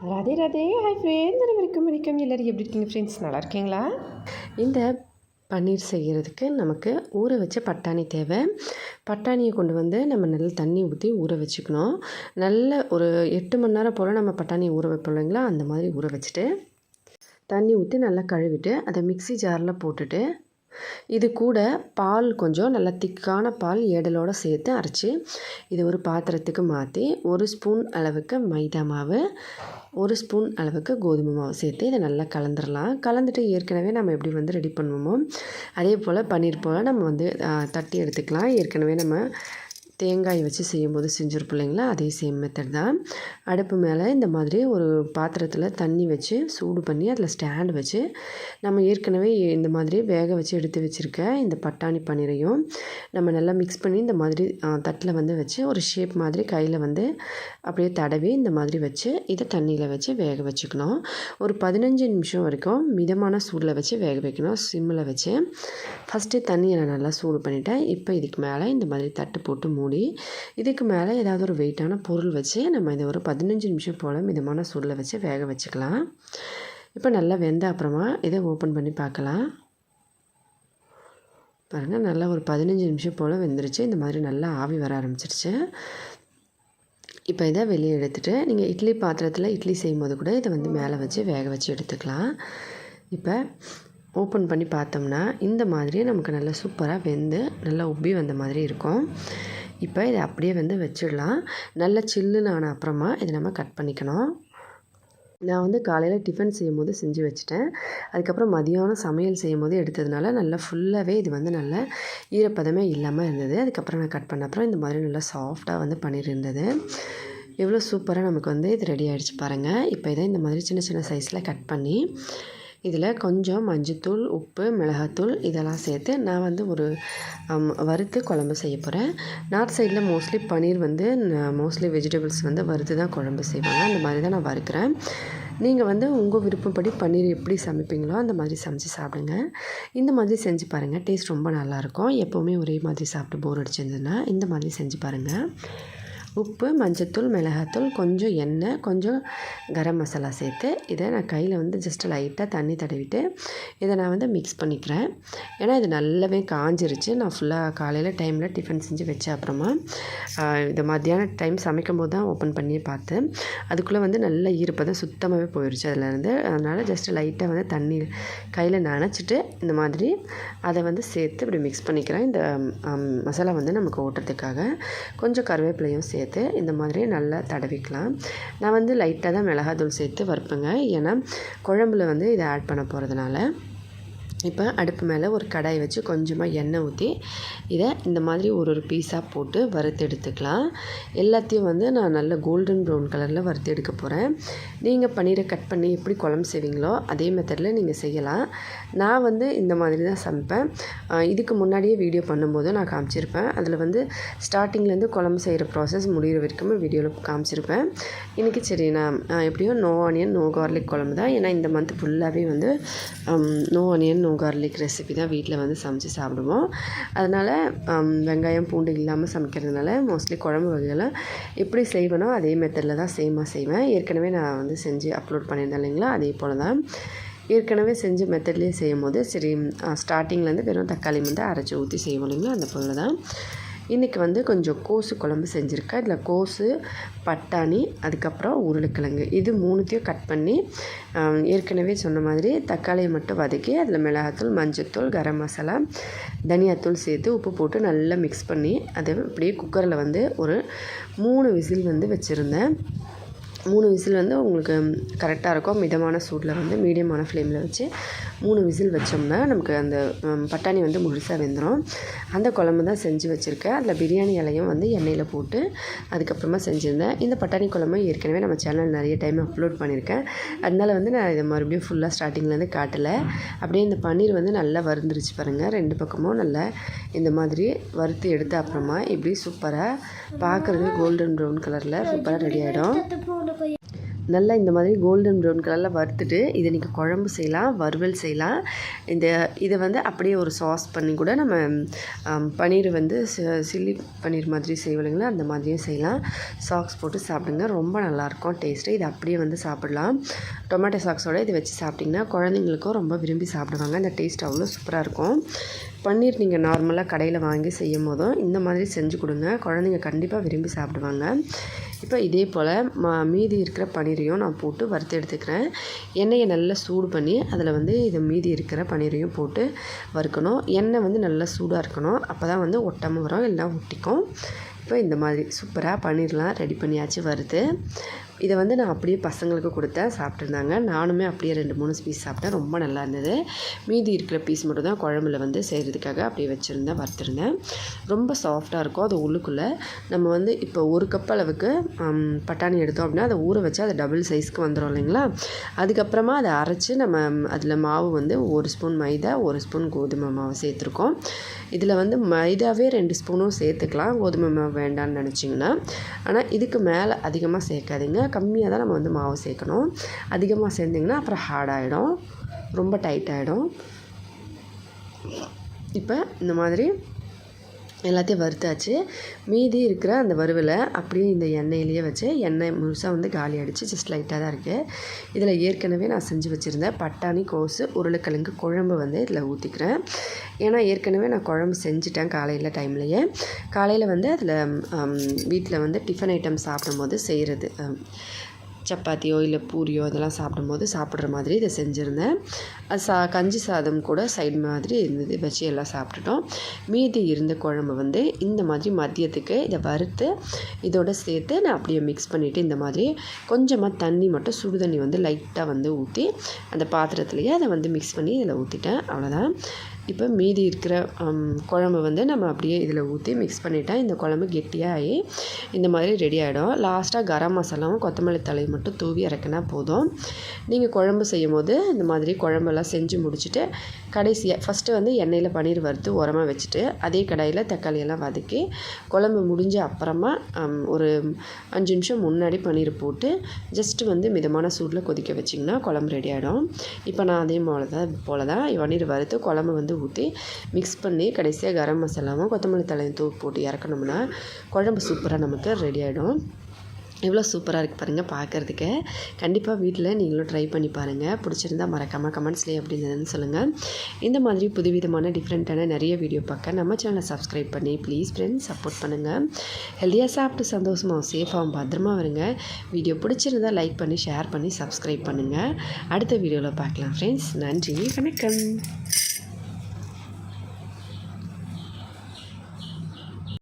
Radhe Radhe hi friends, அனைவருக்கும் வணக்கம். எல்லோரும் எப்படி இருக்கீங்க ஃப்ரெண்ட்ஸ்? நல்லா இருக்கீங்களா? இந்த பன்னீர் செய்கிறதுக்கு நமக்கு ஊற வச்ச பட்டாணி தேவை. பட்டாணியை கொண்டு வந்து நம்ம நல்லா தண்ணி ஊற்றி ஊற வச்சுக்கணும். நல்ல ஒரு 8 மணி நேரம் போல் நம்ம பட்டாணியை ஊற வைப்போம் இல்லைங்களா, அந்த மாதிரி ஊற வச்சுட்டு தண்ணி ஊற்றி நல்லா கழுவிட்டு அதை மிக்ஸி ஜாரில் போட்டுட்டு இது கூட பால் கொஞ்சம் நல்லா திக்கான பால் ஏடலோடு சேர்த்து அரைச்சி இது ஒரு பாத்திரத்துக்கு மாற்றி 1 ஸ்பூன் அளவுக்கு மைதா மாவு, 1 ஸ்பூன் அளவுக்கு கோதுமை மாவு சேர்த்து இதை நல்லா கலந்துடலாம். கலந்துட்டு ஏற்கனவே நம்ம எப்படி வந்து ரெடி பண்ணுவோமோ அதே போல் பன்னீர் போல் நம்ம வந்து தட்டி எடுத்துக்கலாம். ஏற்கனவே நம்ம தேங்காய் வச்சு செய்யும்போது செஞ்சுருப்போம் இல்லைங்களா, அதே சேம் மெத்தட் தான். அடுப்பு மேலே இந்த மாதிரி ஒரு பாத்திரத்தில் தண்ணி வச்சு சூடு பண்ணி அதில் ஸ்டாண்ட் வச்சு நம்ம ஏற்கனவே இந்த மாதிரி வேக வச்சு எடுத்து வச்சுருக்க இந்த பட்டாணி பன்னீரையும் நம்ம நல்லா மிக்ஸ் பண்ணி இந்த மாதிரி தட்டில் வந்து வச்சு ஒரு ஷேப் மாதிரி கையில் வந்து அப்படியே தடவி இந்த மாதிரி வச்சு இதை தண்ணியில் வச்சு வேக வச்சுக்கணும். ஒரு 15 நிமிஷம் வரைக்கும் மிதமான சூடில் வச்சு வேக வைக்கணும், சிம்மில் வச்சு. ஃபஸ்ட்டு தண்ணியை நான் நல்லா சூடு பண்ணிவிட்டேன். இப்போ இதுக்கு மேலே இந்த மாதிரி தட்டு போட்டு மூடி இதுக்கு மேலே ஏதாவது ஒரு வெயிட்டான பொருள் வச்சு நம்ம இதை ஒரு 15 நிமிஷம் போல் மிதமான சூடில் வச்சு வேக வச்சுக்கலாம். இப்போ நல்லா வெந்த அப்புறமா இதை ஓப்பன் பண்ணி பார்க்கலாம். பாருங்கள், நல்லா ஒரு 15 நிமிஷம் போல் வெந்துருச்சு. இந்த மாதிரி நல்லா ஆவி வர ஆரம்பிச்சிருச்சு. இப்போ இதை வெளியே எடுத்துகிட்டு நீங்கள் இட்லி பாத்திரத்தில் இட்லி செய்யும்போது கூட இதை வந்து மேலே வச்சு வேக வச்சு எடுத்துக்கலாம். இப்போ ஓப்பன் பண்ணி பார்த்தோம்னா இந்த மாதிரி நமக்கு நல்லா சூப்பராக வெந்து நல்லா உப்பி வந்த மாதிரி இருக்கும். இப்போ இதை அப்படியே வந்து வச்சிடலாம். நல்லா சில்லுன்னு ஆன அப்புறமா இதை நம்ம கட் பண்ணிக்கணும். நான் வந்து காலையில் டிஃபன் செய்யும்போது செஞ்சு வச்சுட்டேன். அதுக்கப்புறம் மதியானம் சமையல் செய்யும்போது எடுத்ததுனால நல்லா ஃபுல்லாகவே இது வந்து நல்ல ஈரப்பதமே இல்லாமல் இருந்தது. அதுக்கப்புறம் நான் கட் பண்ண அப்புறம் இந்த மாதிரி நல்லா சாஃப்டாக வந்து பண்ணியிருந்தது. எவ்வளோ சூப்பராக நமக்கு வந்து இது ரெடி ஆகிடுச்சு பாருங்கள். இப்போ இதை இந்த மாதிரி சின்ன சின்ன சைஸில் கட் பண்ணி இதில் கொஞ்சம் மஞ்சத்தூள், உப்பு, மிளகாத்தூள் இதெல்லாம் சேர்த்து நான் வந்து ஒரு வறுத்து குழம்பு செய்ய போகிறேன். நார்த் சைடில் மோஸ்ட்லி பன்னீர் வந்து மோஸ்ட்லி வெஜிடபிள்ஸ் வந்து வறுத்து தான் குழம்பு செய்வாங்க. அந்த மாதிரி தான் நான் வறுக்கிறேன். நீங்கள் வந்து உங்கள் விருப்பப்படி பன்னீர் எப்படி சமைப்பீங்களோ அந்த மாதிரி சமைச்சு சாப்பிடுங்க. இந்த மாதிரி செஞ்சு பாருங்கள், டேஸ்ட் ரொம்ப நல்லாயிருக்கும். எப்போவுமே ஒரே மாதிரி சாப்பிட்டு போர் அடிச்சிருந்ததுன்னா இந்த மாதிரி செஞ்சு பாருங்கள். உப்பு, மஞ்சத்தூள், மிளகாத்தூள், கொஞ்சம் எண்ணெய், கொஞ்சம் கரம் மசாலா சேர்த்து இதை நான் கையில் வந்து ஜஸ்ட் லைட்டாக தண்ணி தடவிட்டு இதை நான் வந்து மிக்ஸ் பண்ணிக்கிறேன். ஏன்னா இது நல்லாவே காஞ்சிருச்சு. நான் ஃபுல்லாக காலையில் டைமில் டிஃபன் செஞ்சு வச்ச அப்புறமா இதை மத்தியான டைம் சமைக்கும் போது தான் ஓப்பன் பண்ணி பார்த்தேன். அதுக்குள்ளே வந்து நல்ல ஈரப்பதம் சுத்தமாகவே போயிடுச்சு அதிலேருந்து. அதனால் ஜஸ்ட் லைட்டாக வந்து தண்ணி கையில் நனைச்சிட்டு இந்த மாதிரி அதை வந்து சேர்த்து இப்படி மிக்ஸ் பண்ணிக்கிறேன். இந்த மசாலா வந்து நமக்கு ஓட்டுறதுக்காக கொஞ்சம் கருவேப்பிலையும் சேர்த்து இந்த மாதிரி நல்லா தடவிக்கலாம். நான் வந்து லைட்டாக தான் மிளகாத்தூள் சேர்த்து வறுப்பேங்க, ஏன்னா குழம்புல வந்து இதை ஆட் பண்ண போகிறதுனால. இப்போ அடுப்பு மேலே ஒரு கடாய் வச்சு கொஞ்சமாக எண்ணெய் ஊற்றி இதை இந்த மாதிரி ஒரு பீஸாக போட்டு வறுத்து எடுத்துக்கலாம். எல்லாத்தையும் வந்து நான் நல்ல கோல்டன் ப்ரௌன் கலரில் வறுத்து எடுக்க போகிறேன். நீங்கள் பன்னீரை கட் பண்ணி எப்படி குழம்பு செய்வீங்களோ அதே மெத்தடில் நீங்கள் செய்யலாம். நான் வந்து இந்த மாதிரி தான் சமைப்பேன். இதுக்கு முன்னாடியே வீடியோ பண்ணும்போது நான் காமிச்சிருப்பேன். அதில் வந்து ஸ்டார்டிங்லேருந்து குழம்பு செய்கிற ப்ராசஸ் முடிகிற வரைக்கும் வீடியோவில் காமிச்சிருப்பேன். இன்றைக்கி சரி நான் எப்படியோ நோ ஆனியன் நோ கார்லிக் குழம்பு தான். ஏன்னா இந்த மந்த் ஃபுல்லாகவே வந்து no onion no garlic recipe தான் வீட்டில் வந்து சமைச்சு சாப்பிடுவோம். அதனால் வெங்காயம் பூண்டு இல்லாமல் சமைக்கிறதுனால மோஸ்ட்லி குழம்பு வகைகளை எப்படி செய்வேனோ அதே மெத்தடில் தான் சேமாக செய்வேன். ஏற்கனவே நான் வந்து செஞ்சு அப்லோட் பண்ணியிருந்தேன் இல்லைங்களா, அதே போல் தான் ஏற்கனவே செஞ்சு மெத்தட்லேயே செய்யும் போது சரி ஸ்டார்டிங்லேருந்து வெறும் தக்காளி வந்து அரைச்சி ஊற்றி செய்வோம் இல்லைங்களா, அந்த போல் தான். இன்றைக்கி வந்து கொஞ்சம் கோஸு குழம்பு செஞ்சுருக்கேன். இதில் கோஸு, பட்டாணி, அதுக்கப்புறம் உருளைக்கிழங்கு இது 3த்தையும் கட் பண்ணி ஏற்கனவே சொன்ன மாதிரி தக்காளியை மட்டும் வதக்கி அதில் மிளகாத்தூள், மஞ்சத்தூள், கரம் மசாலா, தனியாத்தூள் சேர்த்து உப்பு போட்டு நல்லா மிக்ஸ் பண்ணி அதை அப்படியே குக்கரில் வந்து ஒரு 3 விசில் வந்து வச்சுருந்தேன். 3 விசில் வந்து உங்களுக்கு கரெக்டாக இருக்கும். மிதமான சூடில் வந்து மீடியமான ஃப்ளேமில் வச்சு 3 விசில் வச்சோம்னா நமக்கு அந்த பட்டாணி வந்து முழுசாக வெந்துடும். அந்த குழம்பு தான் செஞ்சு வச்சுருக்கேன். அதில் பிரியாணி இலையும் வந்து எண்ணெயில் போட்டு அதுக்கப்புறமா செஞ்சுருந்தேன். இந்த பட்டாணி குழம்பு ஏற்கனவே நம்ம சேனல் நிறைய டைம் அப்லோட் பண்ணியிருக்கேன். அதனால் வந்து நான் இதை மறுபடியும் ஃபுல்லாக ஸ்டார்டிங்லேருந்து காட்டலை. அப்படியே இந்த பன்னீர் வந்து நல்லா வறுந்துருச்சு பாருங்கள். 2 பக்கமும் நல்லா இந்த மாதிரி வறுத்து எடுத்த அப்புறமா இப்படி சூப்பராக பார்க்குறது கோல்டன் ப்ரௌன் கலரில் சூப்பராக ரெடி ஆகிடும். நல்லா இந்த மாதிரி கோல்டன் ப்ரௌன் கலரில் வறுத்துட்டு இதை நீங்கள் குழம்பு செய்யலாம், வறுவல் செய்யலாம். இதை வந்து அப்படியே ஒரு சாஸ் பண்ணி கூட நம்ம பன்னீர் வந்து சில்லி பன்னீர் மாதிரி செய்வோம் இல்லைங்களா, அந்த மாதிரியும் செய்யலாம். சாக்ஸ் போட்டு சாப்பிடுங்க, ரொம்ப நல்லாயிருக்கும் டேஸ்ட்டு. இதை அப்படியே வந்து சாப்பிடலாம். டொமேட்டோ சாக்ஸோடு இதை வச்சு சாப்பிட்டிங்கன்னா குழந்தைங்களுக்கும் ரொம்ப விரும்பி சாப்பிடுவாங்க. இந்த டேஸ்ட் அவ்வளோ சூப்பராக இருக்கும். பன்னீர் நீங்கள் நார்மலாக கடையில் வாங்கி செய்யும் போதும் இந்த மாதிரி செஞ்சு கொடுங்க, குழந்தைங்க கண்டிப்பாக விரும்பி சாப்பிடுவாங்க. இப்போ இதே போல் மீதி இருக்கிற பன்னீரையும் நான் போட்டு வறுத்து எடுத்துக்கிறேன். எண்ணெயை நல்லா சூடு பண்ணி அதில் வந்து இதை மீதி இருக்கிற பன்னீரையும் போட்டு வறுக்கணும். எண்ணெய் வந்து நல்லா சூடாக இருக்கணும், அப்போ தான் வந்து ஒட்டாமல் வரும், எல்லாம் ஒட்டிக்கும். இப்போ இந்த மாதிரி சூப்பராக பன்னீர்லாம் ரெடி பண்ணியாச்சு வறுத்து. இதை வந்து நான் அப்படியே பசங்களுக்கு கொடுத்தேன், சாப்பிட்ருந்தாங்க. நானுமே அப்படியே 2-3 பீஸ் சாப்பிட்டேன், ரொம்ப நல்லா இருந்தது. மீதி இருக்கிற பீஸ் மட்டும் தான் குழம்புல வந்து செய்கிறதுக்காக அப்படியே வச்சுருந்தேன், வறுத்துருந்தேன். ரொம்ப சாஃப்டாக இருக்கும். அது உள்ளுக்குள்ளே நம்ம வந்து இப்போ 1 கப் அளவுக்கு பட்டாணி எடுத்தோம் அப்படின்னா அதை ஊற வச்சு அது டபுள் சைஸ்க்கு வந்துடும் இல்லைங்களா. அதுக்கப்புறமா அதை அரைச்சி நம்ம அதில் மாவு வந்து 1 ஸ்பூன் மைதா, 1 ஸ்பூன் கோதுமை மாவு சேர்த்துருக்கோம். இதில் வந்து மைதாவே 2 ஸ்பூனும் சேர்த்துக்கலாம், கோதுமை மாவு வேண்டான்னு நினச்சிங்கன்னா. ஆனால் இதுக்கு மேலே அதிகமாக சேர்க்காதீங்க, கம்மியாக தான் நம்ம வந்து மாவு சேர்க்கணும். அதிகமாக சேர்த்திங்கன்னா அப்புறம் ஹார்ட் ஆகிடும், ரொம்ப டைட் ஆகிடும். இப்போ இந்த மாதிரி எல்லாத்தையும் வறுத்தாச்சு. மீதி இருக்கிற அந்த வறுவலை அப்படியே இந்த எண்ணெயிலேயே வச்சு, எண்ணெய் முழுசாக வந்து காலி ஆகிடுச்சு, ஜஸ்ட் லைட்டாக தான் இருக்குது. இதில் ஏற்கனவே நான் செஞ்சு வச்சுருந்தேன் பட்டாணி, கோஸு, உருளைக்கிழங்கு குழம்பு வந்து இதில் ஊற்றிக்கிறேன். ஏன்னா ஏற்கனவே நான் குழம்பு செஞ்சுட்டேன் காலையில் டைம்லையே. காலையில் வந்து அதில் வீட்டில் வந்து டிஃபன் ஐட்டம் சாப்பிடும்போது செய்கிறது, சப்பாத்தியோ இல்லை பூரியோ இதெல்லாம் சாப்பிடும்போது சாப்பிட்ற மாதிரி இதை செஞ்சுருந்தேன். அது கஞ்சி சாதம் கூட சைடு மாதிரி இருந்தது, வச்சு எல்லாம் சாப்பிட்டுட்டோம். மீதி இருந்த குழம்பு வந்து இந்த மாதிரி மதியத்துக்கு இதை வறுத்து இதோட சேர்த்து நான் அப்படியே மிக்ஸ் பண்ணிவிட்டு இந்த மாதிரி கொஞ்சமாக தண்ணி மட்டும் சுடு தண்ணி வந்து லைட்டாக வந்து ஊற்றி அந்த பாத்திரத்துலேயே அதை வந்து மிக்ஸ் பண்ணி இதில் ஊற்றிட்டேன், அவ்வளோதான். இப்போ மீதி இருக்கிற குழம்பு வந்து நம்ம அப்படியே இதில் ஊற்றி மிக்ஸ் பண்ணிவிட்டால் இந்த குழம்பு கெட்டியாக ஆகி இந்த மாதிரி ரெடி ஆகிடும். லாஸ்ட்டாக கரம் மசாலாவும் கொத்தமல்லி தலையை மட்டும் தூவி இறக்குனா போதும். நீங்கள் குழம்பு செய்யும் போது இந்த மாதிரி குழம்பெல்லாம் செஞ்சு முடிச்சுட்டு கடைசியாக ஃபஸ்ட்டு வந்து எண்ணெயில் பன்னீர் வறுத்து உரமாக வச்சுட்டு அதே கடாயில் தக்காளியெல்லாம் வதக்கி குழம்பு முடிஞ்ச அப்புறமா ஒரு 5 நிமிஷம் முன்னாடி பன்னீர் போட்டு ஜஸ்ட்டு வந்து மிதமான சூடில் கொதிக்க வச்சிங்கன்னா குழம்பு ரெடி ஆகிடும். இப்போ நான் அதே போல் தான் பன்னீர் வறுத்து குழம்பு வந்து ஊற்றி மிக்ஸ் பண்ணி கடைசியாக கரம் மசாலாவும் கொத்தமல்லி தலையும் தூக்கி போட்டு இறக்கணும்னா குழம்பு சூப்பராக நமக்கு ரெடி ஆகிடும். எவ்வளோ சூப்பராக இருக்குது பாருங்கள் பார்க்குறதுக்கு. கண்டிப்பாக வீட்டில் நீங்களும் ட்ரை பண்ணி பாருங்கள். பிடிச்சிருந்தால் மறக்காமல் கமெண்ட்ஸ்லேயே எப்படி இருந்ததுன்னு சொல்லுங்கள். இந்த மாதிரி புதுவிதமான டிஃப்ரெண்ட்டான நிறைய வீடியோ பார்க்க நம்ம சேனலை சப்ஸ்கிரைப் பண்ணி ப்ளீஸ் ஃப்ரெண்ட்ஸ் சப்போர்ட் பண்ணுங்கள். ஹெல்த்தியாக சாப்பிட்டு சந்தோஷமாக சேஃபாகவும் பத்திரமா வருங்க. வீடியோ பிடிச்சிருந்தால் லைக் பண்ணி ஷேர் பண்ணி சப்ஸ்கிரைப் பண்ணுங்கள். அடுத்த வீடியோவில் பார்க்கலாம் ஃப்ரெண்ட்ஸ். நன்றி, வணக்கம்.